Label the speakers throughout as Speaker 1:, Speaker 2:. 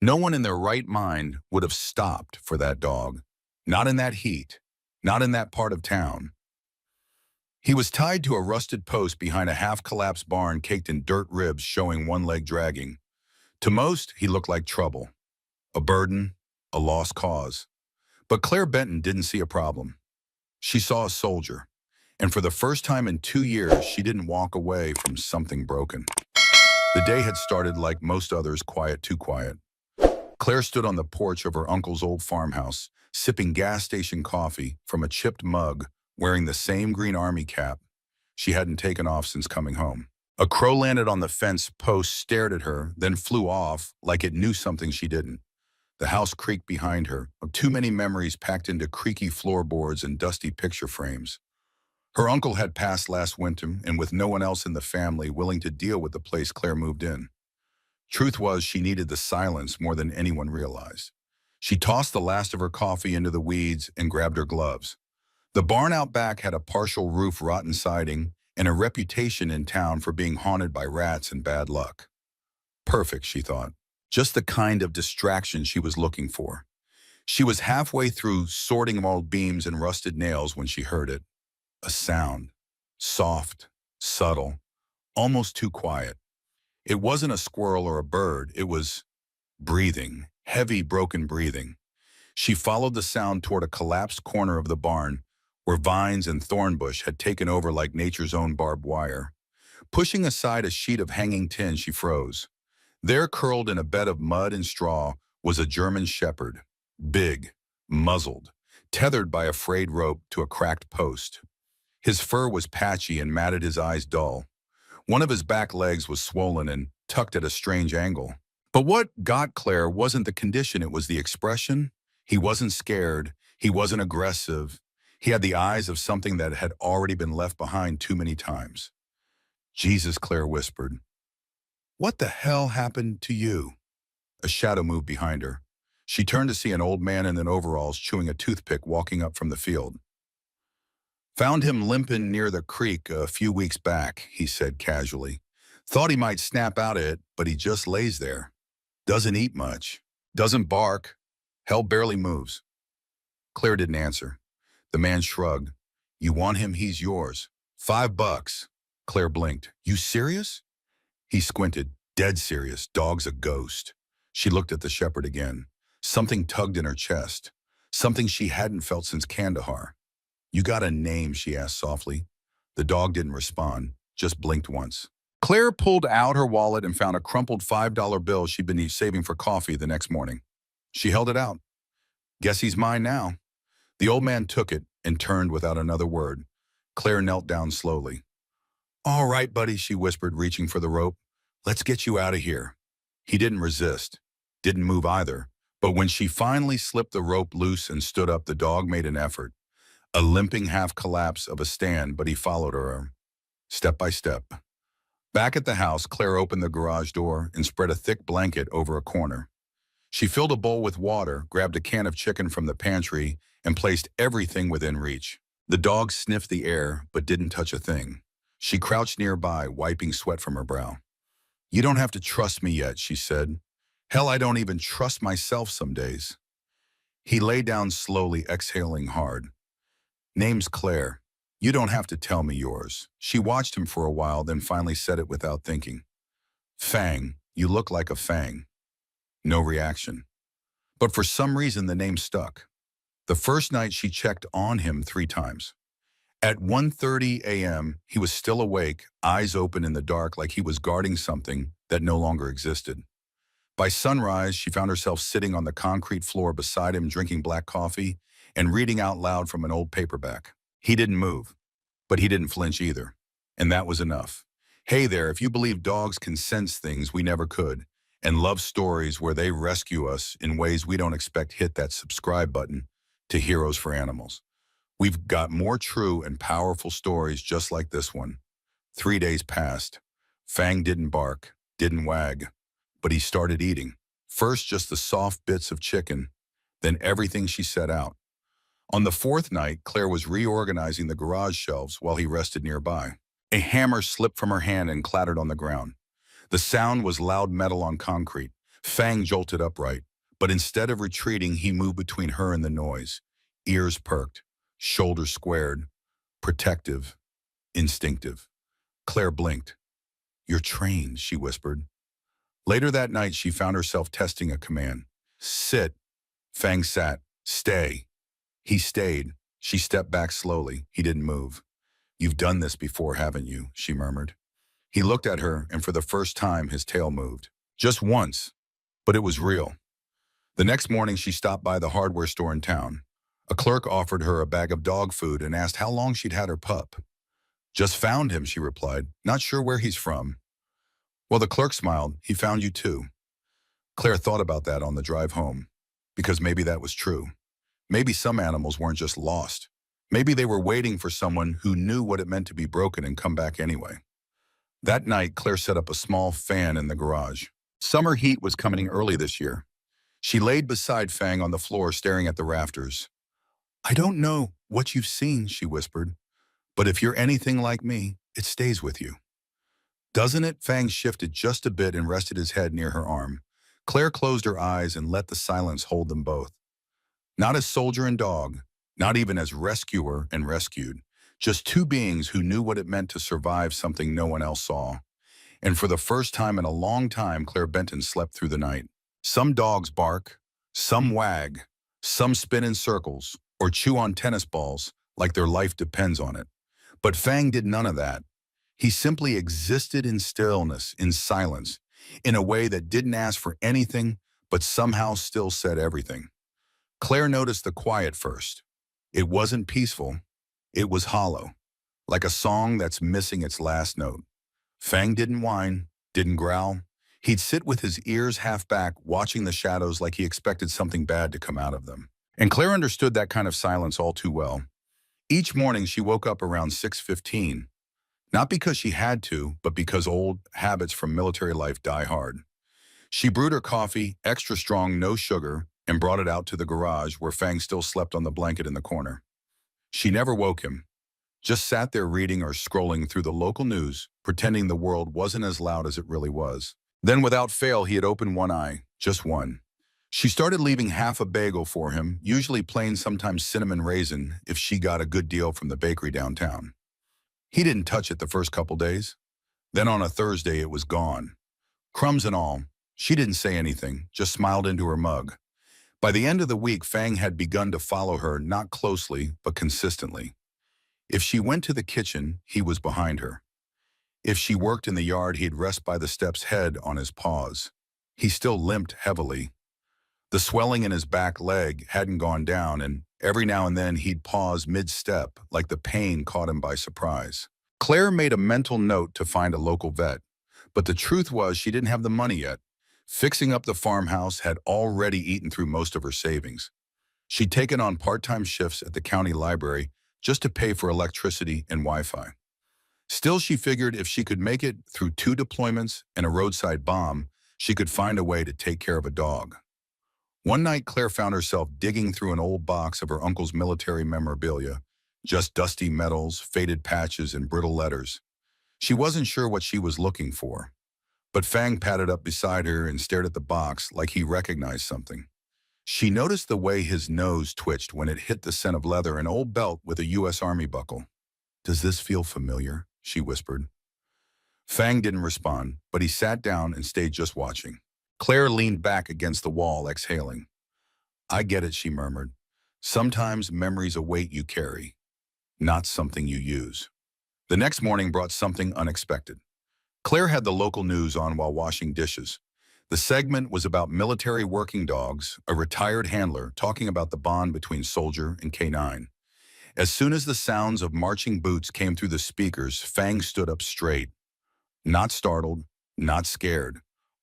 Speaker 1: No one in their right mind would have stopped for that dog. Not in that heat. Not in that part of town. He was tied to a rusted post behind a half-collapsed barn caked in dirt ribs showing one leg dragging. To most, he looked like trouble. A burden, a lost cause. But Claire Benton didn't see a problem. She saw a soldier. And for the first time in 2 years, she didn't walk away from something broken. The day had started like most others, quiet, too quiet. Claire stood on the porch of her uncle's old farmhouse, sipping gas station coffee from a chipped mug, wearing the same green army cap she hadn't taken off since coming home. A crow landed on the fence post, stared at her, then flew off like it knew something she didn't. The house creaked behind her, too many memories packed into creaky floorboards and dusty picture frames. Her uncle had passed last winter, and with no one else in the family willing to deal with the place Claire moved in. Truth was, she needed the silence more than anyone realized. She tossed the last of her coffee into the weeds and grabbed her gloves. The barn out back had a partial roof, rotten siding, and a reputation in town for being haunted by rats and bad luck. Perfect, she thought. Just the kind of distraction she was looking for. She was halfway through sorting old beams and rusted nails when she heard it. A sound. Soft, subtle, almost too quiet. It wasn't a squirrel or a bird. It was breathing, heavy, broken breathing. She followed the sound toward a collapsed corner of the barn where vines and thornbush had taken over like nature's own barbed wire. Pushing aside a sheet of hanging tin, she froze. There, curled in a bed of mud and straw, was a German shepherd, big, muzzled, tethered by a frayed rope to a cracked post. His fur was patchy and matted, his eyes dull. One of his back legs was swollen and tucked at a strange angle. But what got Claire wasn't the condition, it was the expression. He wasn't scared. He wasn't aggressive. He had the eyes of something that had already been left behind too many times. Jesus, Claire whispered. What the hell happened to you? A shadow moved behind her. She turned to see an old man in overalls chewing a toothpick walking up from the field. Found him limping near the creek a few weeks back, he said casually. Thought he might snap out of it, but he just lays there. Doesn't eat much. Doesn't bark. Hell barely moves. Claire didn't answer. The man shrugged. You want him, he's yours. $5. Claire blinked. You serious? He squinted. Dead serious. Dog's a ghost. She looked at the shepherd again. Something tugged in her chest. Something she hadn't felt since Kandahar. You got a name, she asked softly. The dog didn't respond, just blinked once. Claire pulled out her wallet and found a crumpled $5 bill she'd been saving for coffee the next morning. She held it out. Guess he's mine now. The old man took it and turned without another word. Claire knelt down slowly. All right, buddy, she whispered, reaching for the rope. Let's get you out of here. He didn't resist. Didn't move either. But when she finally slipped the rope loose and stood up, the dog made an effort. A limping half-collapse of a stand, but he followed her, step by step. Back at the house, Claire opened the garage door and spread a thick blanket over a corner. She filled a bowl with water, grabbed a can of chicken from the pantry, and placed everything within reach. The dog sniffed the air, but didn't touch a thing. She crouched nearby, wiping sweat from her brow. You don't have to trust me yet, she said. Hell, I don't even trust myself some days. He lay down slowly, exhaling hard. Name's Claire. You don't have to tell me yours. She watched him for a while, then finally said it without thinking. Fang, you look like a fang. No reaction. But for some reason, the name stuck. The first night she checked on him 3 times. At 1:30 a.m., he was still awake, eyes open in the dark like he was guarding something that no longer existed. By sunrise, she found herself sitting on the concrete floor beside him, drinking black coffee and reading out loud from an old paperback. He didn't move, but he didn't flinch either. And that was enough. Hey there, if you believe dogs can sense things we never could, and love stories where they rescue us in ways we don't expect, hit that subscribe button to Heroes for Animals. We've got more true and powerful stories just like this one. 3 days passed. Fang didn't bark, didn't wag, but he started eating. First, just the soft bits of chicken, then everything she set out. On the 4th night, Claire was reorganizing the garage shelves while he rested nearby. A hammer slipped from her hand and clattered on the ground. The sound was loud metal on concrete. Fang jolted upright, but instead of retreating, he moved between her and the noise, ears perked, shoulders squared, protective, instinctive. Claire blinked. "You're trained," she whispered. Later that night, she found herself testing a command. "Sit." Fang sat. "Stay." He stayed. She stepped back slowly. He didn't move. "You've done this before, haven't you?" she murmured. He looked at her, and for the first time, his tail moved. Just once, but it was real. The next morning, she stopped by the hardware store in town. A clerk offered her a bag of dog food and asked how long she'd had her pup. "Just found him," she replied. "Not sure where he's from." Well, the clerk smiled. "He found you too." Claire thought about that on the drive home, because maybe that was true. Maybe some animals weren't just lost. Maybe they were waiting for someone who knew what it meant to be broken and come back anyway. That night, Claire set up a small fan in the garage. Summer heat was coming early this year. She laid beside Fang on the floor, staring at the rafters. "I don't know what you've seen," she whispered, "but if you're anything like me, it stays with you." "Doesn't it?" Fang shifted just a bit and rested his head near her arm. Claire closed her eyes and let the silence hold them both. Not as soldier and dog, not even as rescuer and rescued, just two beings who knew what it meant to survive something no one else saw. And for the first time in a long time, Claire Benton slept through the night. Some dogs bark, some wag, some spin in circles, or chew on tennis balls like their life depends on it. But Fang did none of that. He simply existed in stillness, in silence, in a way that didn't ask for anything, but somehow still said everything. Claire noticed the quiet first. It wasn't peaceful. It was hollow, like a song that's missing its last note. Fang didn't whine, didn't growl. He'd sit with his ears half back, watching the shadows like he expected something bad to come out of them. And Claire understood that kind of silence all too well. Each morning she woke up around 6:15, not because she had to, but because old habits from military life die hard. She brewed her coffee, extra strong, no sugar, and brought it out to the garage where Fang still slept on the blanket in the corner. She never woke him, just sat there reading or scrolling through the local news, pretending the world wasn't as loud as it really was. Then without fail, he had opened one eye, just one. She started leaving half a bagel for him, usually plain, sometimes cinnamon raisin, if she got a good deal from the bakery downtown. He didn't touch it the first couple days. Then on a Thursday, it was gone. Crumbs and all. She didn't say anything, just smiled into her mug. By the end of the week, Fang had begun to follow her, not closely, but consistently. If she went to the kitchen, he was behind her. If she worked in the yard, he'd rest by the steps, head on his paws. He still limped heavily. The swelling in his back leg hadn't gone down, and every now and then he'd pause mid-step, like the pain caught him by surprise. Claire made a mental note to find a local vet, but the truth was she didn't have the money yet. Fixing up the farmhouse had already eaten through most of her savings. She'd taken on part-time shifts at the county library just to pay for electricity and Wi-Fi. Still, she figured if she could make it through 2 deployments and a roadside bomb, she could find a way to take care of a dog. One night, Claire found herself digging through an old box of her uncle's military memorabilia, just dusty medals, faded patches, and brittle letters. She wasn't sure what she was looking for. But Fang padded up beside her and stared at the box like he recognized something. She noticed the way his nose twitched when it hit the scent of leather, an old belt with a U.S. Army buckle. "Does this feel familiar?" she whispered. Fang didn't respond, but he sat down and stayed just watching. Claire leaned back against the wall, exhaling. "I get it," she murmured. "Sometimes memory's a weight you carry, not something you use." The next morning brought something unexpected. Claire had the local news on while washing dishes. The segment was about military working dogs, a retired handler talking about the bond between soldier and canine. As soon as the sounds of marching boots came through the speakers, Fang stood up straight. Not startled, not scared.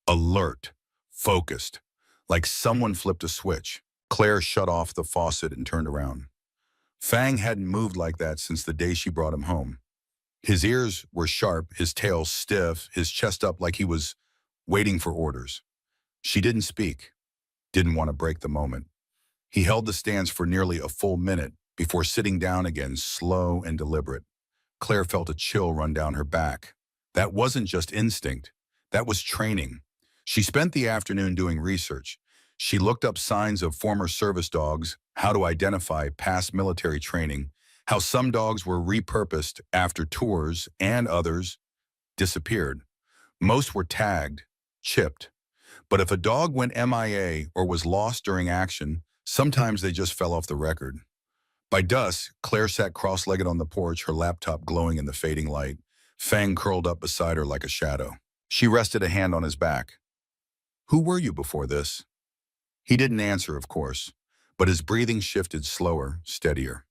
Speaker 1: Alert, focused, like someone flipped a switch. Claire shut off the faucet and turned around. Fang hadn't moved like that since the day she brought him home. His ears were sharp, his tail stiff, his chest up like he was waiting for orders. She didn't speak, didn't want to break the moment. He held the stance for nearly a full minute before sitting down again, slow and deliberate. Claire felt a chill run down her back. That wasn't just instinct, that was training. She spent the afternoon doing research. She looked up signs of former service dogs, how to identify past military training, how some dogs were repurposed after tours and others disappeared. Most were tagged, chipped. But if a dog went MIA or was lost during action, sometimes they just fell off the record. By dusk, Claire sat cross-legged on the porch, her laptop glowing in the fading light. Fang curled up beside her like a shadow. She rested a hand on his back. "Who were you before this?" He didn't answer, of course, but his breathing shifted slower, steadier.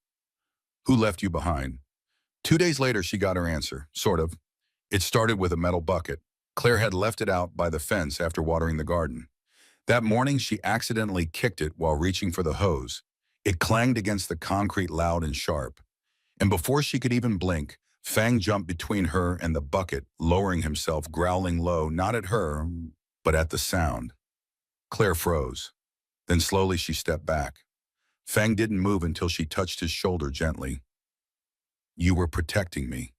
Speaker 1: "Who left you behind?" 2 days later, she got her answer, sort of. It started with a metal bucket. Claire had left it out by the fence after watering the garden. That morning, she accidentally kicked it while reaching for the hose. It clanged against the concrete loud and sharp. And before she could even blink, Fang jumped between her and the bucket, lowering himself, growling low, not at her, but at the sound. Claire froze. Then slowly she stepped back. Fang didn't move until she touched his shoulder gently. "You were protecting me."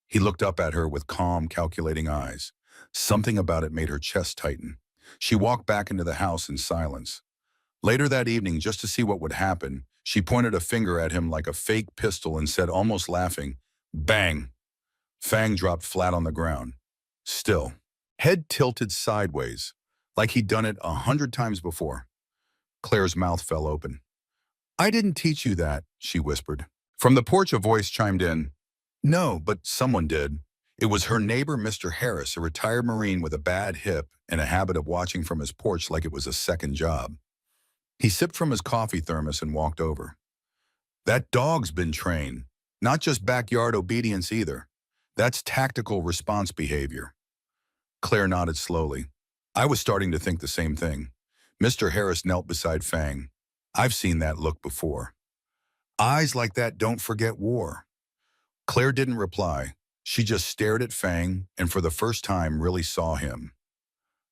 Speaker 1: He looked up at her with calm, calculating eyes. Something about it made her chest tighten. She walked back into the house in silence. Later that evening, just to see what would happen, she pointed a finger at him like a fake pistol and said, almost laughing, "Bang!" Fang dropped flat on the ground. Still, head tilted sideways, like he'd done it 100 times before. Claire's mouth fell open. "I didn't teach you that," she whispered. From the porch, a voice chimed in. "No, but someone did." It was her neighbor, Mr. Harris, a retired Marine with a bad hip and a habit of watching from his porch like it was a second job. He sipped from his coffee thermos and walked over. "That dog's been trained. Not just backyard obedience either. That's tactical response behavior." Claire nodded slowly. "I was starting to think the same thing." Mr. Harris knelt beside Fang. "I've seen that look before. Eyes like that don't forget war." Claire didn't reply. She just stared at Fang and for the first time really saw him.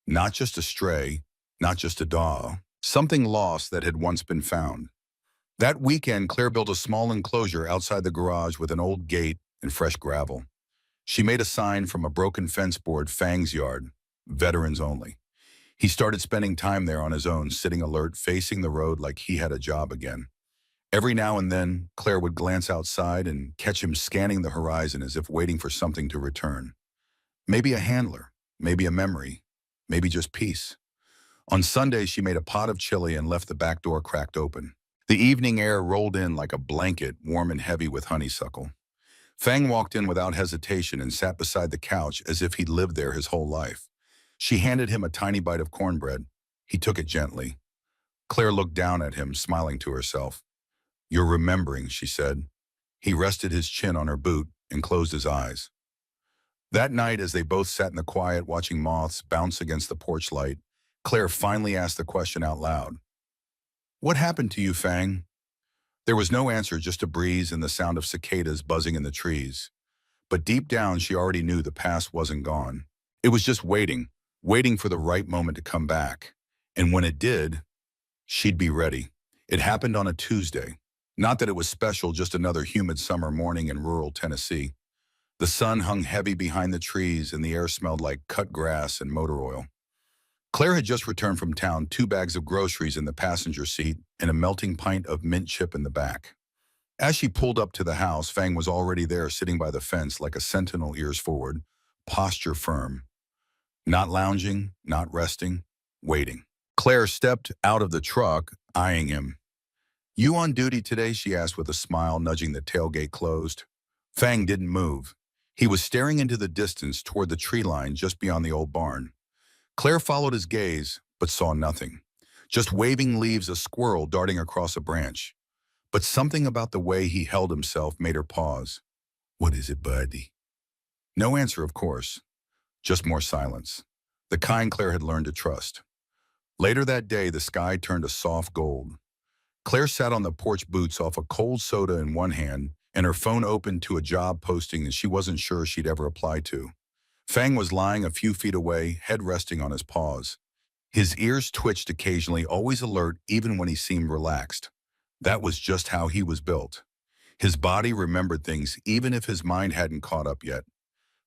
Speaker 1: Not just a stray, not just a dog, something lost that had once been found. That weekend, Claire built a small enclosure outside the garage with an old gate and fresh gravel. She made a sign from a broken fence board, "Fang's Yard, veterans only." He started spending time there on his own, sitting alert, facing the road like he had a job again. Every now and then, Claire would glance outside and catch him scanning the horizon as if waiting for something to return. Maybe a handler, maybe a memory, maybe just peace. On Sunday, she made a pot of chili and left the back door cracked open. The evening air rolled in like a blanket, warm and heavy with honeysuckle. Fang walked in without hesitation and sat beside the couch as if he'd lived there his whole life. She handed him a tiny bite of cornbread. He took it gently. Claire looked down at him, smiling to herself. "You're remembering," she said. He rested his chin on her boot and closed his eyes. That night, as they both sat in the quiet watching moths bounce against the porch light, Claire finally asked the question out loud. "What happened to you, Fang?" There was no answer, just a breeze and the sound of cicadas buzzing in the trees. But deep down, she already knew the past wasn't gone. It was just waiting, waiting for the right moment to come back. And when it did, she'd be ready. It happened on a Tuesday. Not that it was special, just another humid summer morning in rural Tennessee. The sun hung heavy behind the trees and the air smelled like cut grass and motor oil. Claire had just returned from town, 2 bags of groceries in the passenger seat and a melting pint of mint chip in the back. As she pulled up to the house, Fang was already there, sitting by the fence like a sentinel, ears forward, posture firm. Not lounging, not resting, waiting. Claire stepped out of the truck, eyeing him. "You on duty today?" she asked with a smile, nudging the tailgate closed. Fang didn't move. He was staring into the distance toward the tree line just beyond the old barn. Claire followed his gaze, but saw nothing. Just waving leaves, a squirrel darting across a branch. But something about the way he held himself made her pause. "What is it, buddy?" No answer, of course. Just more silence. The kind Claire had learned to trust. Later that day, the sky turned a soft gold. Claire sat on the porch, boots off, a cold soda in one hand, and her phone open to a job posting that she wasn't sure she'd ever apply to. Fang was lying a few feet away, head resting on his paws. His ears twitched occasionally, always alert even when he seemed relaxed. That was just how he was built. His body remembered things even if his mind hadn't caught up yet.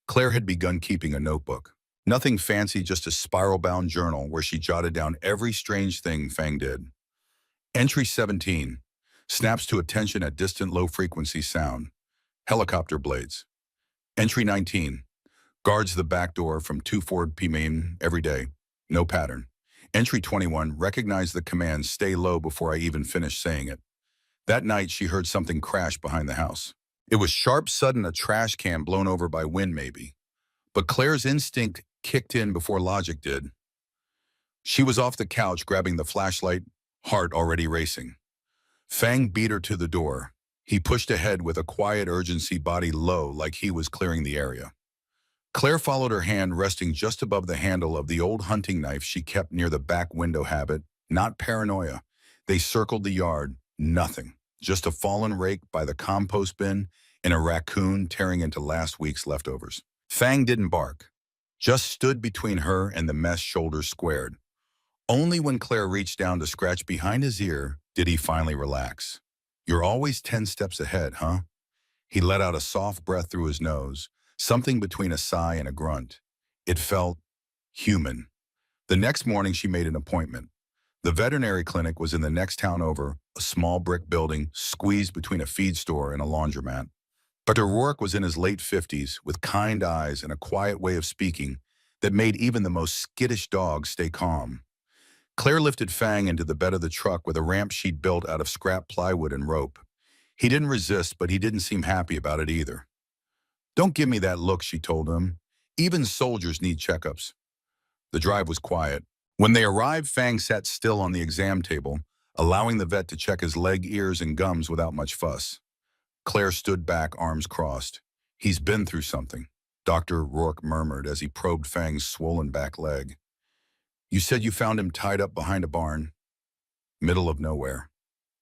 Speaker 1: Claire had begun keeping a notebook. Nothing fancy, just a spiral-bound journal where she jotted down every strange thing Fang did. Entry 17. Snaps to attention at distant low-frequency sound. Helicopter blades. Entry 19. Guards the back door from 2 p.m. every day. No pattern. Entry 21. Recognize the command stay low before I even finish saying it. That night, she heard something crash behind the house. It was sharp, sudden, a trash can blown over by wind maybe. But Claire's instinct kicked in before logic did. She was off the couch grabbing the flashlight, heart already racing. Fang beat her to the door. He pushed ahead with a quiet urgency, body low like he was clearing the area. Claire followed, her hand resting just above the handle of the old hunting knife she kept near the back window. Habit, not paranoia. They circled the yard. Nothing. Just a fallen rake by the compost bin and a raccoon tearing into last week's leftovers. Fang didn't bark. Just stood between her and the mess, shoulders squared. Only when Claire reached down to scratch behind his ear did he finally relax. You're always 10 steps ahead, huh? He let out a soft breath through his nose, something between a sigh and a grunt. It felt human. The next morning she made an appointment. The veterinary clinic was in the next town over, a small brick building squeezed between a feed store and a laundromat. Dr. Rourke was in his late 50s, with kind eyes and a quiet way of speaking that made even the most skittish dog stay calm. Claire lifted Fang into the bed of the truck with a ramp she'd built out of scrap plywood and rope. He didn't resist, but he didn't seem happy about it either. Don't give me that look, she told him. Even soldiers need checkups. The drive was quiet. When they arrived, Fang sat still on the exam table, allowing the vet to check his leg, ears, and gums without much fuss. Claire stood back, arms crossed. He's been through something, Dr. Rourke murmured as he probed Fang's swollen back leg. You said you found him tied up behind a barn. Middle of nowhere.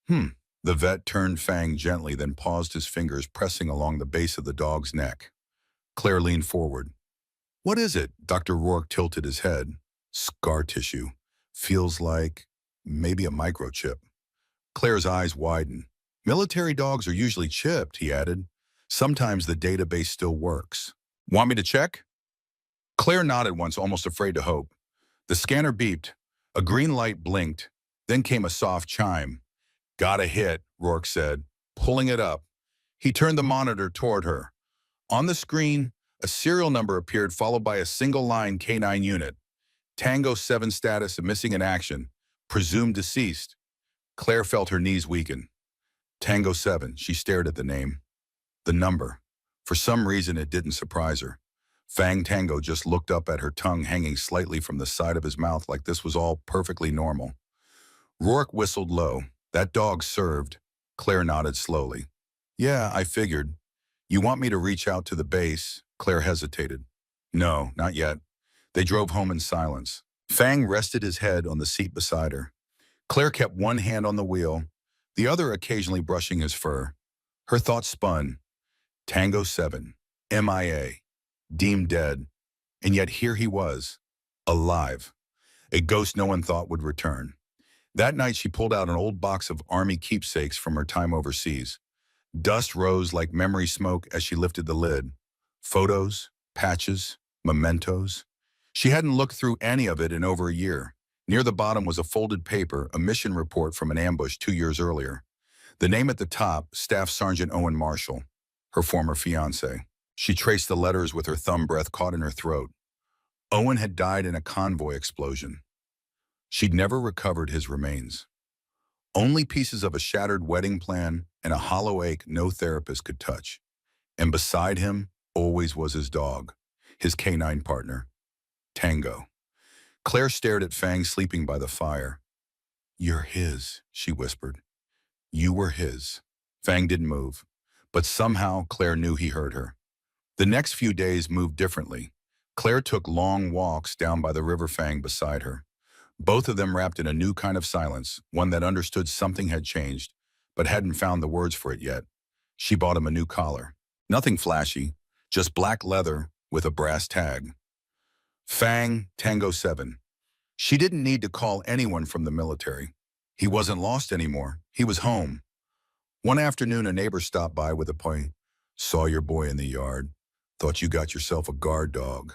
Speaker 1: The vet turned Fang gently, then paused, his fingers pressing along the base of the dog's neck. Claire leaned forward. What is it? Dr. Rourke tilted his head. Scar tissue. Feels like maybe a microchip. Claire's eyes widened. Military dogs are usually chipped, he added. Sometimes the database still works. Want me to check? Claire nodded once, almost afraid to hope. The scanner beeped. A green light blinked. Then came a soft chime. Got a hit, Rourke said, pulling it up. He turned the monitor toward her. On the screen, a serial number appeared, followed by a single-line K9 unit. Tango 7 status of missing in action. Presumed deceased. Claire felt her knees weaken. Tango 7, she stared at the name. The number. For some reason, it didn't surprise her. Fang Tango just looked up at her, tongue hanging slightly from the side of his mouth like this was all perfectly normal. Rourke whistled low. That dog served. Claire nodded slowly. Yeah, I figured. You want me to reach out to the base? Claire hesitated. No, not yet. They drove home in silence. Fang rested his head on the seat beside her. Claire kept one hand on the wheel, the other occasionally brushing his fur. Her thoughts spun. Tango 7, MIA, deemed dead. And yet here he was, alive. A ghost no one thought would return. That night she pulled out an old box of Army keepsakes from her time overseas. Dust rose like memory smoke as she lifted the lid. Photos, patches, mementos. She hadn't looked through any of it in over a year. Near the bottom was a folded paper, a mission report from an ambush 2 years earlier. The name at the top, Staff Sergeant Owen Marshall, her former fiancé. She traced the letters with her thumb, breath caught in her throat. Owen had died in a convoy explosion. She'd never recovered his remains. Only pieces of a shattered wedding plan and a hollow ache no therapist could touch. And beside him always was his dog, his canine partner, Tango. Claire stared at Fang sleeping by the fire. You're his, she whispered. You were his. Fang didn't move, but somehow Claire knew he heard her. The next few days moved differently. Claire took long walks down by the river, Fang beside her. Both of them wrapped in a new kind of silence, one that understood something had changed, but hadn't found the words for it yet. She bought him a new collar. Nothing flashy, just black leather with a brass tag. Fang, Tango 7. She didn't need to call anyone from the military. He wasn't lost anymore. He was home. One afternoon, a neighbor stopped by with a point. Saw your boy in the yard. Thought you got yourself a guard dog.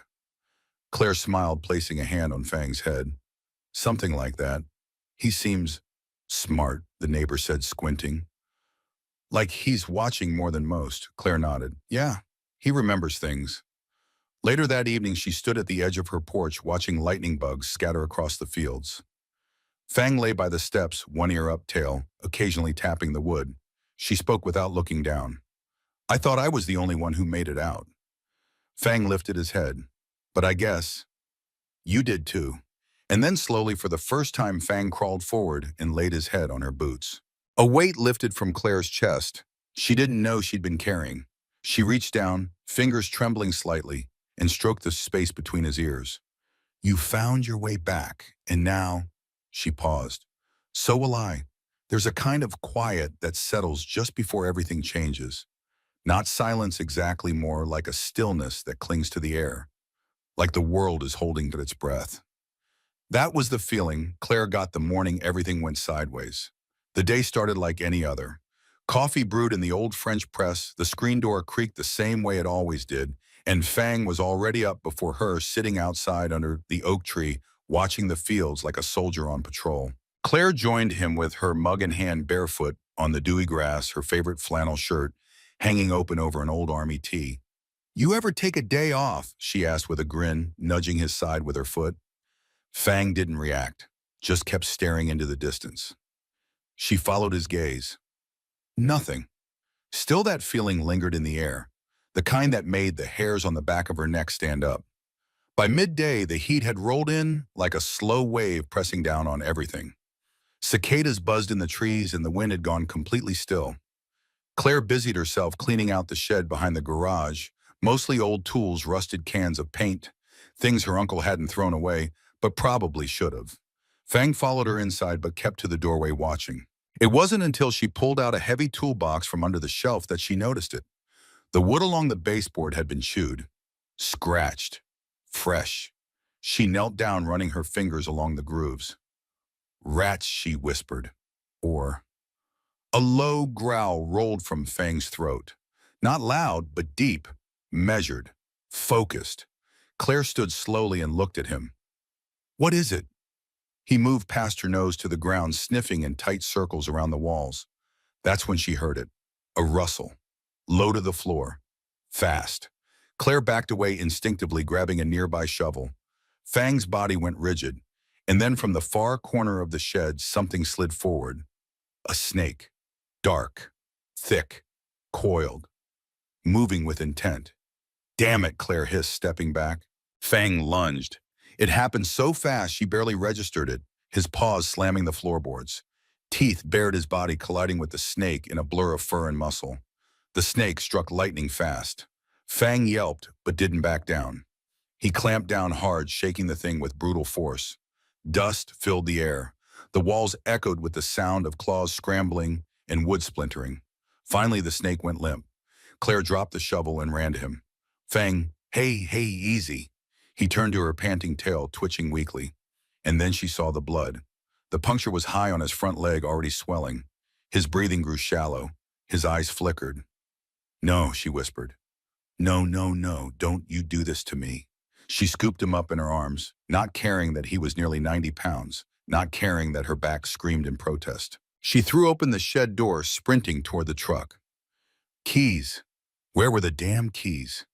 Speaker 1: Claire smiled, placing a hand on Fang's head. Something like that. He seems smart, the neighbor said, squinting. Like he's watching more than most, Claire nodded. Yeah, he remembers things. Later that evening, she stood at the edge of her porch watching lightning bugs scatter across the fields. Fang lay by the steps, one ear up, tail, occasionally tapping the wood. She spoke without looking down. I thought I was the only one who made it out. Fang lifted his head. But I guess you did too. And then slowly, for the first time, Fang crawled forward and laid his head on her boots. A weight lifted from Claire's chest. She didn't know she'd been carrying. She reached down, fingers trembling slightly, and stroked the space between his ears. You found your way back, and now, she paused. So will I. There's a kind of quiet that settles just before everything changes. Not silence exactly, more like a stillness that clings to the air, like the world is holding its breath. That was the feeling Claire got the morning everything went sideways. The day started like any other. Coffee brewed in the old French press, the screen door creaked the same way it always did, and Fang was already up before her, sitting outside under the oak tree, watching the fields like a soldier on patrol. Claire joined him with her mug in hand, barefoot on the dewy grass, her favorite flannel shirt hanging open over an old army tee. You ever take a day off? She asked with a grin, nudging his side with her foot. Fang didn't react, just kept staring into the distance. She followed his gaze. Nothing. Still that feeling lingered in the air, the kind that made the hairs on the back of her neck stand up. By midday, the heat had rolled in like a slow wave pressing down on everything. Cicadas buzzed in the trees and the wind had gone completely still. Claire busied herself cleaning out the shed behind the garage, mostly old tools, rusted cans of paint, things her uncle hadn't thrown away, but probably should have. Fang followed her inside but kept to the doorway watching. It wasn't until she pulled out a heavy toolbox from under the shelf that she noticed it. The wood along the baseboard had been chewed, scratched, fresh. She knelt down, running her fingers along the grooves. Rats, she whispered. Or... A low growl rolled from Fang's throat. Not loud, but deep, measured, focused. Claire stood slowly and looked at him. What is it? He moved past her nose to the ground, sniffing in tight circles around the walls. That's when she heard it. A rustle. Low to the floor. Fast. Claire backed away instinctively, grabbing a nearby shovel. Fang's body went rigid, and then from the far corner of the shed, something slid forward. A snake. Dark. Thick. Coiled. Moving with intent. Damn it, Claire hissed, stepping back. Fang lunged. It happened so fast she barely registered it, his paws slamming the floorboards. Teeth bared his body, colliding with the snake in a blur of fur and muscle. The snake struck lightning fast. Fang yelped, but didn't back down. He clamped down hard, shaking the thing with brutal force. Dust filled the air. The walls echoed with the sound of claws scrambling and wood splintering. Finally, the snake went limp. Claire dropped the shovel and ran to him. Fang, hey, easy. He turned to her, panting tail twitching weakly. And then she saw the blood. The puncture was high on his front leg, already swelling. His breathing grew shallow. His eyes flickered. No, she whispered. No, don't you do this to me. She scooped him up in her arms, not caring that he was nearly 90 pounds, not caring that her back screamed in protest. She threw open the shed door, sprinting toward the truck. Keys. Where were the damn keys?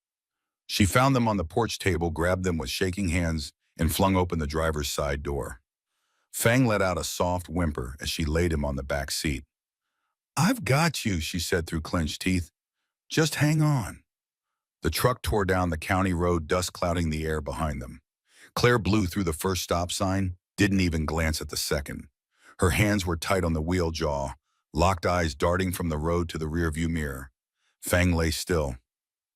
Speaker 1: She found them on the porch table, grabbed them with shaking hands, and flung open the driver's side door. Fang let out a soft whimper as she laid him on the back seat. I've got you, she said through clenched teeth. Just hang on. The truck tore down the county road, dust clouding the air behind them. Claire blew through the first stop sign, didn't even glance at the second. Her hands were tight on the wheel jaw, locked eyes darting from the road to the rearview mirror. Fang lay still,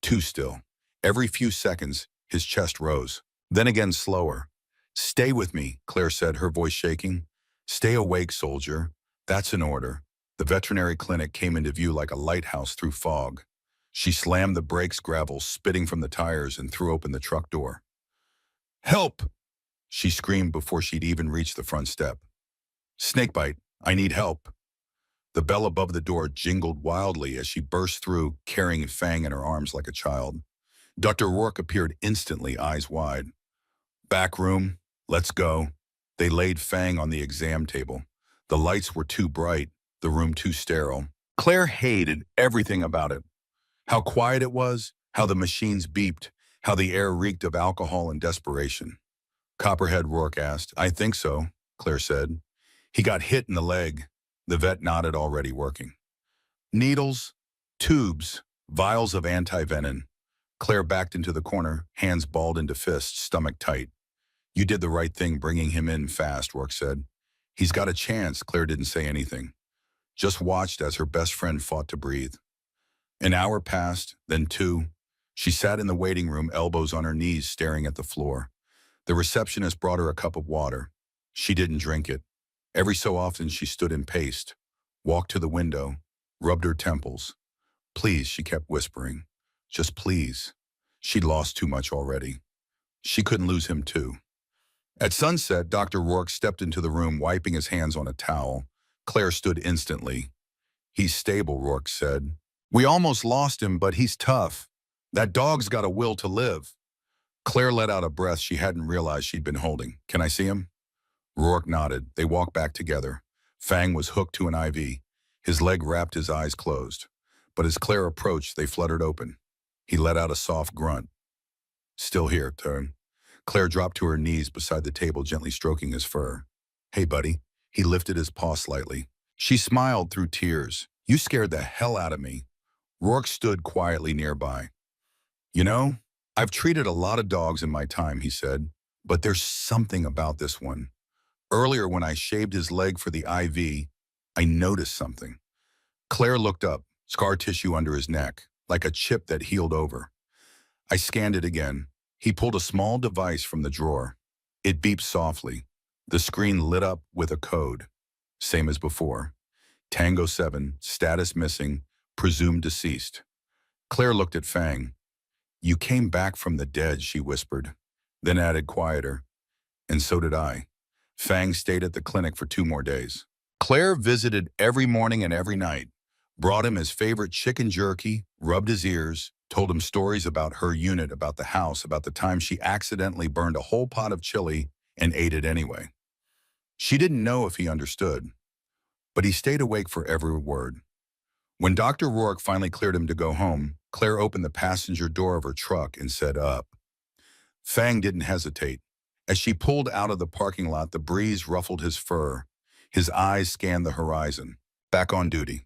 Speaker 1: too still. Every few seconds, his chest rose, then again slower. Stay with me, Claire said, her voice shaking. Stay awake, soldier. That's an order. The veterinary clinic came into view like a lighthouse through fog. She slammed the brakes, gravel spitting from the tires, and threw open the truck door. Help! She screamed before she'd even reached the front step. Snakebite, I need help. The bell above the door jingled wildly as she burst through, carrying Fang in her arms like a child. Dr. Rourke appeared instantly, eyes wide. Back room, let's go. They laid Fang on the exam table. The lights were too bright, the room too sterile. Claire hated everything about it. How quiet it was, how the machines beeped, how the air reeked of alcohol and desperation. Copperhead, Rourke asked. I think so, Claire said. He got hit in the leg. The vet nodded, already working. Needles, tubes, vials of anti-venom. Claire backed into the corner, hands balled into fists, stomach tight. You did the right thing bringing him in fast, Rourke said. He's got a chance. Claire didn't say anything. Just watched as her best friend fought to breathe. An hour passed, then two. She sat in the waiting room, elbows on her knees, staring at the floor. The receptionist brought her a cup of water. She didn't drink it. Every so often she stood and paced, walked to the window, rubbed her temples. Please, she kept whispering. Just please. She'd lost too much already. She couldn't lose him too. At sunset, Dr. Rourke stepped into the room, wiping his hands on a towel. Claire stood instantly. He's stable, Rourke said. We almost lost him, but he's tough. That dog's got a will to live. Claire let out a breath she hadn't realized she'd been holding. Can I see him? Rourke nodded. They walked back together. Fang was hooked to an IV. His leg wrapped, his eyes closed. But as Claire approached, they fluttered open. He let out a soft grunt. Still here, Turn. Claire dropped to her knees beside the table, gently stroking his fur. Hey, buddy. He lifted his paw slightly. She smiled through tears. You scared the hell out of me. Rourke stood quietly nearby. You know, I've treated a lot of dogs in my time, he said, but there's something about this one. Earlier, when I shaved his leg for the IV, I noticed something. Claire looked up, scar tissue under his neck, like a chip that healed over. I scanned it again. He pulled a small device from the drawer. It beeped softly. The screen lit up with a code. Same as before. Tango 7, status missing, presumed deceased. Claire looked at Fang. You came back from the dead, she whispered, then added quieter. And so did I. Fang stayed at the clinic for 2 more days. Claire visited every morning and every night, brought him his favorite chicken jerky, rubbed his ears, told him stories about her unit, about the house, about the time she accidentally burned a whole pot of chili and ate it anyway. She didn't know if he understood, but he stayed awake for every word. When Dr. Rourke finally cleared him to go home, Claire opened the passenger door of her truck and said, up. Fang didn't hesitate. As she pulled out of the parking lot, the breeze ruffled his fur. His eyes scanned the horizon. Back on duty.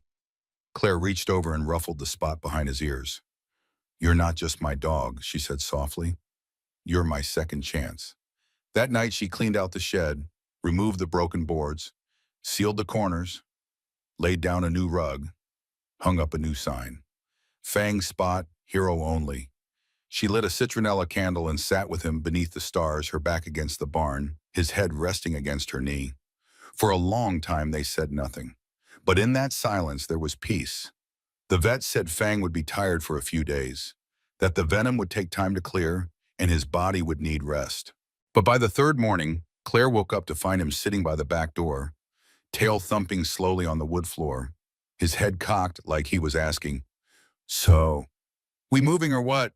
Speaker 1: Claire reached over and ruffled the spot behind his ears. You're not just my dog, she said softly. You're my second chance. That night she cleaned out the shed, removed the broken boards, sealed the corners, laid down a new rug, hung up a new sign. Fang's spot, hero only. She lit a citronella candle and sat with him beneath the stars, her back against the barn, his head resting against her knee. For a long time they said nothing. But in that silence there was peace. The vet said Fang would be tired for a few days, that the venom would take time to clear, and his body would need rest. But by the 3rd morning, Claire woke up to find him sitting by the back door, tail thumping slowly on the wood floor, his head cocked like he was asking, So, we moving or what?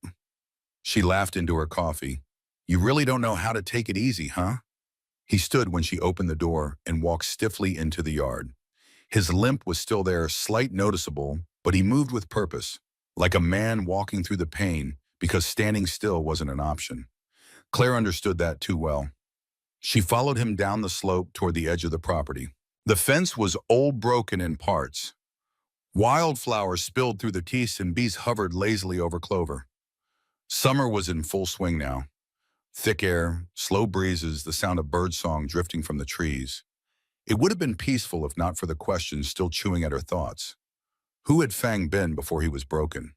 Speaker 1: She laughed into her coffee. You really don't know how to take it easy, huh? He stood when she opened the door and walked stiffly into the yard. His limp was still there, slight noticeable, but he moved with purpose, like a man walking through the pain because standing still wasn't an option. Claire understood that too well. She followed him down the slope toward the edge of the property. The fence was old, broken in parts. Wildflowers spilled through the teeth and bees hovered lazily over clover. Summer was in full swing now. Thick air, slow breezes, the sound of birdsong drifting from the trees. It would have been peaceful if not for the questions still chewing at her thoughts. Who had Fang been before he was broken?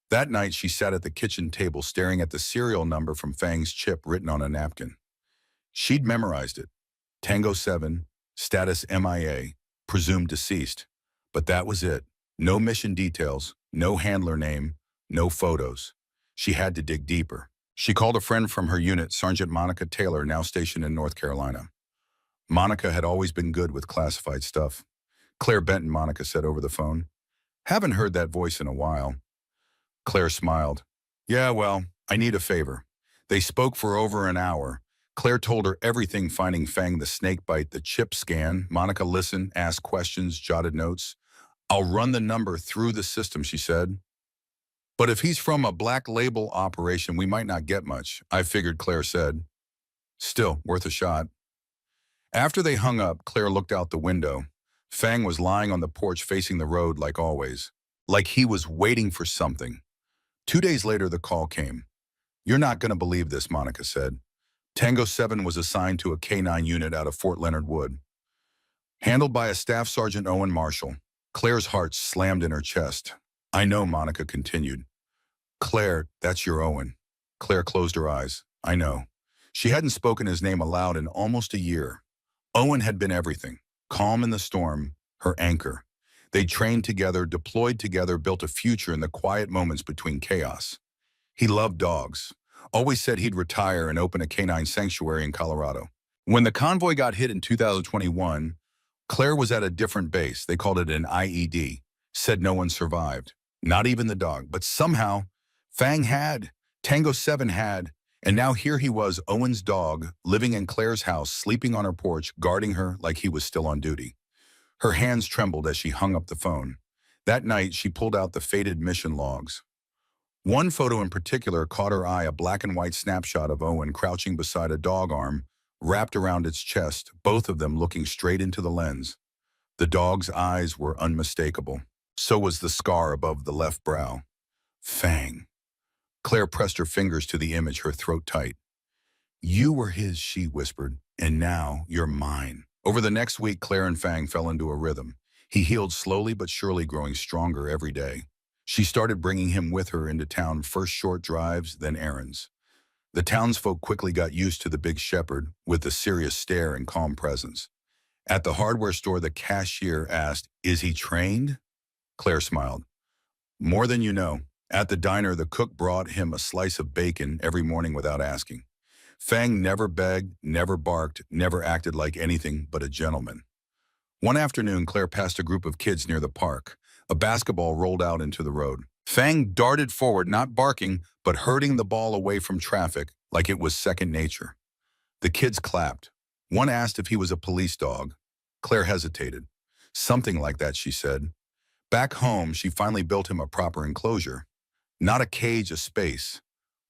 Speaker 1: That night she sat at the kitchen table staring at the serial number from Fang's chip written on a napkin. She'd memorized it. Tango 7, status MIA, presumed deceased. But that was it. No mission details, no handler name, no photos. She had to dig deeper. She called a friend from her unit, Sergeant Monica Taylor, now stationed in North Carolina. Monica had always been good with classified stuff. Claire Benton, Monica said over the phone. Haven't heard that voice in a while. Claire smiled. Yeah, well, I need a favor. They spoke for over an hour. Claire told her everything, finding Fang the snake bite, the chip scan. Monica listened, asked questions, jotted notes. I'll run the number through the system, she said. But if he's from a black label operation, we might not get much, I figured, Claire said. Still, worth a shot. After they hung up, Claire looked out the window. Fang was lying on the porch facing the road like always, like he was waiting for something. 2 days later, the call came. You're not going to believe this, Monica said. Tango 7 was assigned to a K-9 unit out of Fort Leonard Wood. Handled by a Staff Sergeant Owen Marshall. Claire's heart slammed in her chest. I know, Monica continued. Claire, that's your Owen. Claire closed her eyes. I know. She hadn't spoken his name aloud in almost a year. Owen had been everything. Calm in the storm, her anchor. They trained together, deployed together, built a future in the quiet moments between chaos. He loved dogs. Always said he'd retire and open a canine sanctuary in Colorado. When the convoy got hit in 2021, Claire was at a different base. They called it an IED. Said no one survived. Not even the dog. But somehow, Fang had, Tango 7 had, and now here he was, Owen's dog, living in Claire's house, sleeping on her porch, guarding her like he was still on duty. Her hands trembled as she hung up the phone. That night, she pulled out the faded mission logs. One photo in particular caught her eye, a black and white snapshot of Owen crouching beside a dog arm, wrapped around its chest, both of them looking straight into the lens. The dog's eyes were unmistakable. So was the scar above the left brow. Fang. Claire pressed her fingers to the image, her throat tight. You were his, she whispered, and now you're mine. Over the next week, Claire and Fang fell into a rhythm. He healed slowly but surely, growing stronger every day. She started bringing him with her into town, first short drives, then errands. The townsfolk quickly got used to the big shepherd, with the serious stare and calm presence. At the hardware store, the cashier asked, "Is he trained?" Claire smiled. More than you know. At the diner, the cook brought him a slice of bacon every morning without asking. Fang never begged, never barked, never acted like anything but a gentleman. One afternoon, Claire passed a group of kids near the park. A basketball rolled out into the road. Fang darted forward, not barking, but herding the ball away from traffic like it was second nature. The kids clapped. One asked if he was a police dog. Claire hesitated. Something like that, she said. Back home, she finally built him a proper enclosure. Not a cage, a space.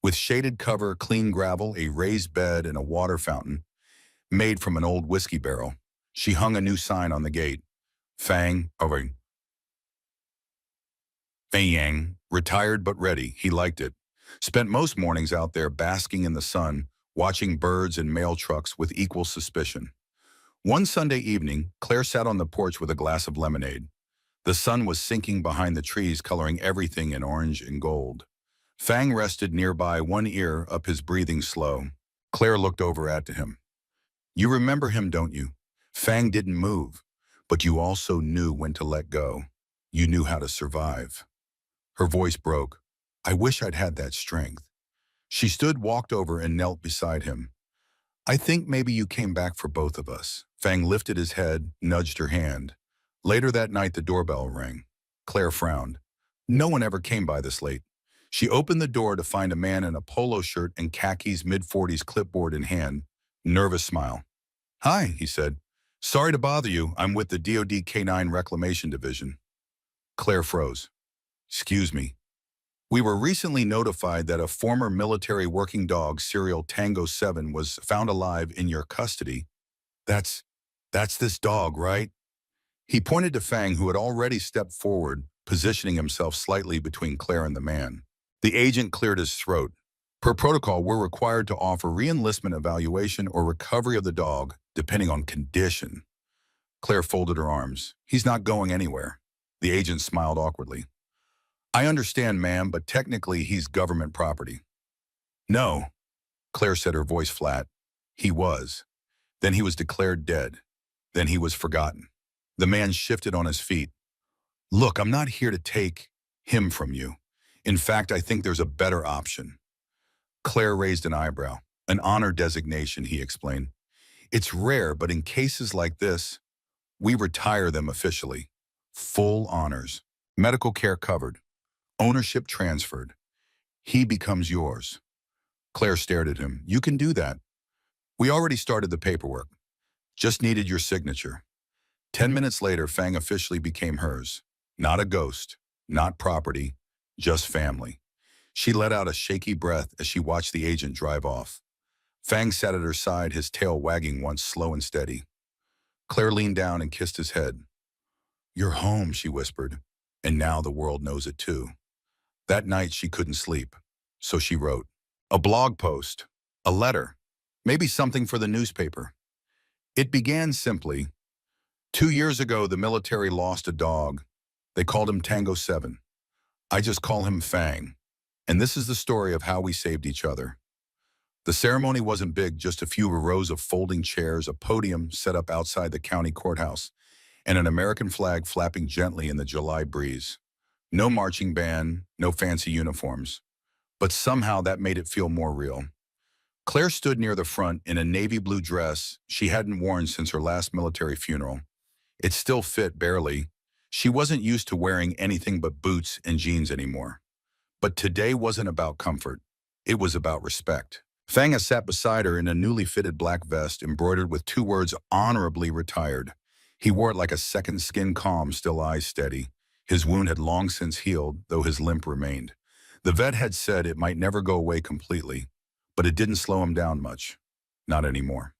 Speaker 1: With shaded cover, clean gravel, a raised bed, and a water fountain made from an old whiskey barrel. She hung a new sign on the gate. Fang, Yang, retired but ready. He liked it. Spent most mornings out there basking in the sun, watching birds and mail trucks with equal suspicion. One Sunday evening, Claire sat on the porch with a glass of lemonade. The sun was sinking behind the trees, coloring everything in orange and gold. Fang rested nearby, one ear up, his breathing slow. Claire looked over at him. You remember him, don't you? Fang didn't move, but you also knew when to let go. You knew how to survive. Her voice broke. I wish I'd had that strength. She stood, walked over, and knelt beside him. I think maybe you came back for both of us. Fang lifted his head, nudged her hand. Later that night, the doorbell rang. Claire frowned. No one ever came by this late. She opened the door to find a man in a polo shirt and khakis, mid-40s, clipboard in hand. Nervous smile. Hi, he said. Sorry to bother you. I'm with the DoD K-9 Reclamation Division. Claire froze. Excuse me. We were recently notified that a former military working dog, serial Tango 7, was found alive in your custody. That's this dog, right? He pointed to Fang, who had already stepped forward, positioning himself slightly between Claire and the man. The agent cleared his throat. Per protocol, we're required to offer re-enlistment evaluation or recovery of the dog, depending on condition. Claire folded her arms. He's not going anywhere. The agent smiled awkwardly. I understand, ma'am, but technically he's government property. No, Claire said, her voice flat. He was. Then he was declared dead. Then he was forgotten. The man shifted on his feet. Look, I'm not here to take him from you. In fact, I think there's a better option. Claire raised an eyebrow. An honor designation, he explained. It's rare, but in cases like this, we retire them officially. Full honors. Medical care covered. Ownership transferred. He becomes yours. Claire stared at him. You can do that. We already started the paperwork. Just needed your signature. 10 minutes later, Fang officially became hers. Not a ghost, not property, just family. She let out a shaky breath as she watched the agent drive off. Fang sat at her side, his tail wagging once slow and steady. Claire leaned down and kissed his head. "You're home," she whispered, "and now the world knows it too." That night she couldn't sleep, so she wrote. A blog post, a letter, maybe something for the newspaper. It began simply, 2 years ago the military lost a dog. They called him Tango 7. I just call him Fang. And this is the story of how we saved each other. The ceremony wasn't big, just a few rows of folding chairs, a podium set up outside the county courthouse, and an American flag flapping gently in the July breeze. No marching band, no fancy uniforms. But somehow that made it feel more real. Claire stood near the front in a navy blue dress she hadn't worn since her last military funeral. It still fit barely. She wasn't used to wearing anything but boots and jeans anymore. But today wasn't about comfort. It was about respect. Fang sat beside her in a newly fitted black vest embroidered with two words, "honorably retired." He wore it like a second skin, calm, still eyes steady. His wound had long since healed, though his limp remained. The vet had said it might never go away completely, but it didn't slow him down much. Not anymore.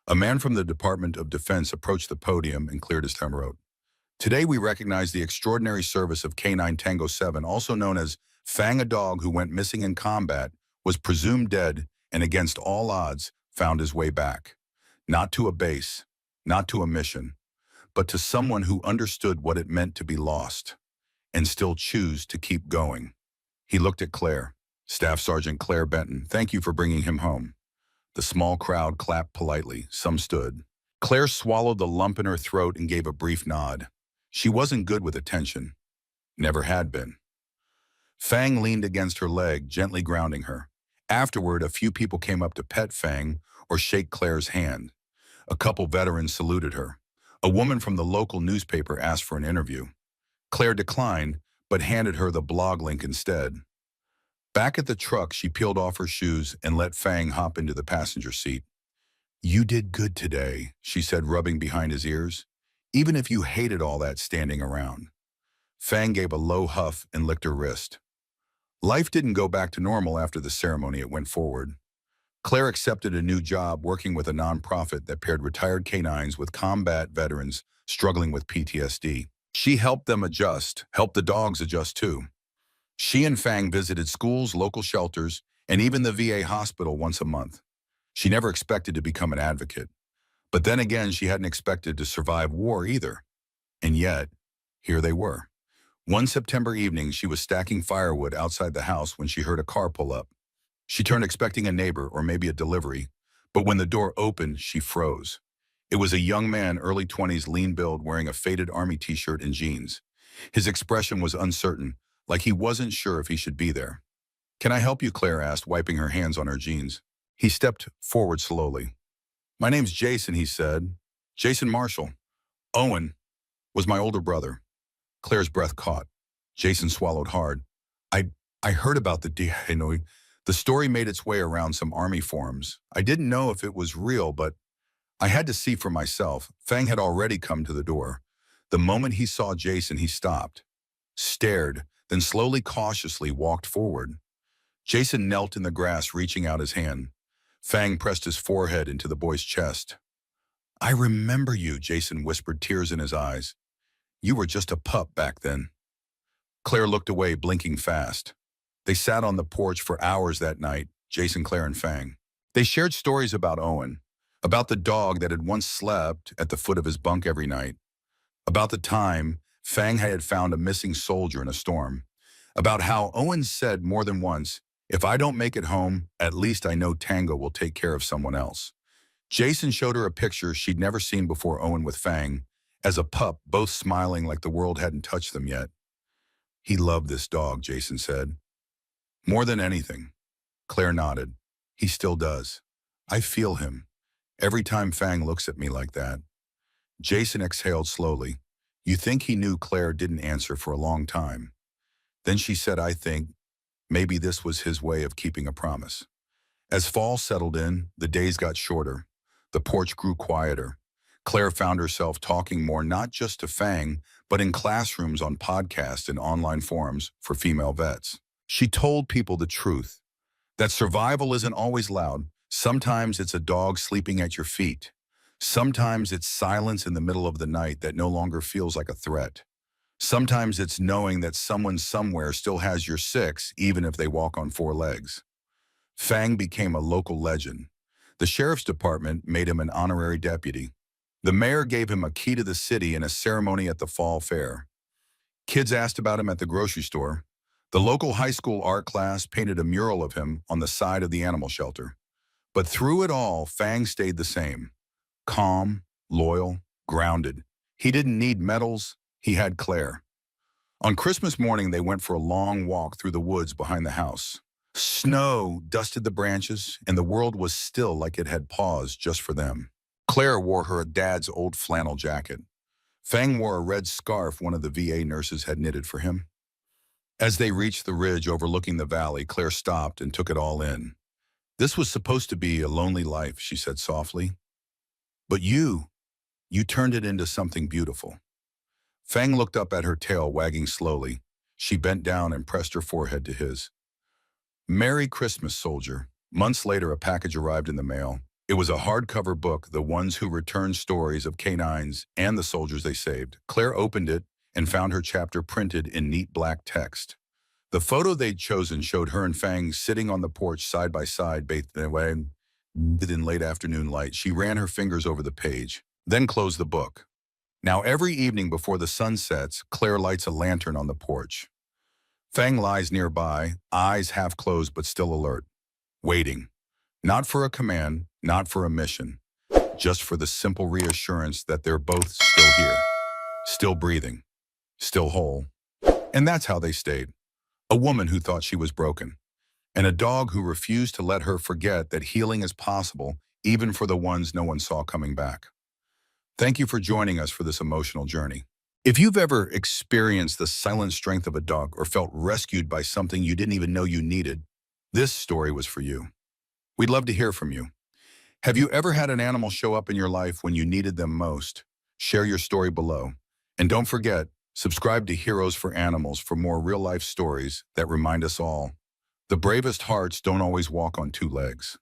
Speaker 1: A man from the Department of Defense approached the podium and cleared his throat. Today we recognize the extraordinary service of Canine Tango 7, also known as Fang, a dog who went missing in combat, was presumed dead, and against all odds, found his way back. Not to a base, not to a mission, but to someone who understood what it meant to be lost, and still choose to keep going. He looked at Claire. "Staff Sergeant Claire Benton, thank you for bringing him home." The small crowd clapped politely. Some stood. Claire swallowed the lump in her throat and gave a brief nod. She wasn't good with attention. Never had been. Fang leaned against her leg, gently grounding her. Afterward, a few people came up to pet Fang or shake Claire's hand. A couple veterans saluted her. A woman from the local newspaper asked for an interview. Claire declined, but handed her the blog link instead. Back at the truck, she peeled off her shoes and let Fang hop into the passenger seat. "You did good today," she said, rubbing behind his ears, "even if you hated all that standing around." Fang gave a low huff and licked her wrist. Life didn't go back to normal after the ceremony. It went forward. Claire accepted a new job working with a nonprofit that paired retired canines with combat veterans struggling with PTSD. She helped them adjust, helped the dogs adjust too. She and Fang visited schools, local shelters, and even the VA hospital once a month. She never expected to become an advocate. But then again, she hadn't expected to survive war either. And yet, here they were. One September evening, she was stacking firewood outside the house when she heard a car pull up. She turned expecting a neighbor or maybe a delivery, but when the door opened, she froze. It was a young man, early 20s, lean build, wearing a faded army t-shirt and jeans. His expression was uncertain, like he wasn't sure if he should be there. "Can I help you?" Claire asked, wiping her hands on her jeans. He stepped forward slowly. "My name's Jason," he said. "Jason Marshall. Owen was my older brother." Claire's breath caught. Jason swallowed hard. I heard about the story made its way around some army forums. I didn't know if it was real, but I had to see for myself." Fang had already come to the door. The moment he saw Jason, he stopped, stared, then slowly, cautiously walked forward. Jason knelt in the grass, reaching out his hand. Fang pressed his forehead into the boy's chest. "I remember you," Jason whispered, tears in his eyes. "You were just a pup back then." Claire looked away, blinking fast. They sat on the porch for hours that night, Jason, Claire, and Fang. They shared stories about Owen, about the dog that had once slept at the foot of his bunk every night, about the time Fang had found a missing soldier in a storm, about how Owen said more than once, "If I don't make it home, at least I know Tango will take care of someone else." Jason showed her a picture she'd never seen before Owen with Fang, as a pup, both smiling like the world hadn't touched them yet. "He loved this dog," Jason said. "More than anything." Claire nodded. "He still does. I feel him. Every time Fang looks at me like that." Jason exhaled slowly. "You think he knew?" Claire didn't answer for a long time. Then she said, "I think maybe this was his way of keeping a promise." As fall settled in, the days got shorter. The porch grew quieter. Claire found herself talking more not just to Fang, but in classrooms, on podcasts, and online forums for female vets. She told people the truth, that survival isn't always loud. Sometimes it's a dog sleeping at your feet. Sometimes it's silence in the middle of the night that no longer feels like a threat. Sometimes it's knowing that someone somewhere still has your six, even if they walk on four legs. Fang became a local legend. The sheriff's department made him an honorary deputy. The mayor gave him a key to the city in a ceremony at the fall fair. Kids asked about him at the grocery store. The local high school art class painted a mural of him on the side of the animal shelter. But through it all, Fang stayed the same. Calm, loyal, grounded. He didn't need medals, he had Claire. On Christmas morning, they went for a long walk through the woods behind the house. Snow dusted the branches, and the world was still like it had paused just for them. Claire wore her dad's old flannel jacket. Fang wore a red scarf one of the VA nurses had knitted for him. As they reached the ridge overlooking the valley, Claire stopped and took it all in. "This was supposed to be a lonely life," she said softly. "But you turned it into something beautiful." Fang looked up at her tail wagging slowly. She bent down and pressed her forehead to his. "Merry Christmas, soldier." Months later, a package arrived in the mail. It was a hardcover book, The Ones Who Returned, stories of canines and the soldiers they saved. Claire opened it and found her chapter printed in neat black text. The photo they'd chosen showed her and Fang sitting on the porch side by side, bathed in late afternoon light. She ran her fingers over the page, then closed the book. Now every evening before the sun sets, Claire lights a lantern on the porch. Fang lies nearby, eyes half closed but still alert, waiting. Not for a command, not for a mission, just for the simple reassurance that they're both still here, still breathing, still whole. And that's how they stayed. A woman who thought she was broken, and a dog who refused to let her forget that healing is possible, even for the ones no one saw coming back. Thank you for joining us for this emotional journey. If you've ever experienced the silent strength of a dog or felt rescued by something you didn't even know you needed, this story was for you. We'd love to hear from you. Have you ever had an animal show up in your life when you needed them most? Share your story below. And don't forget, subscribe to Heroes for Animals for more real-life stories that remind us all, the bravest hearts don't always walk on two legs.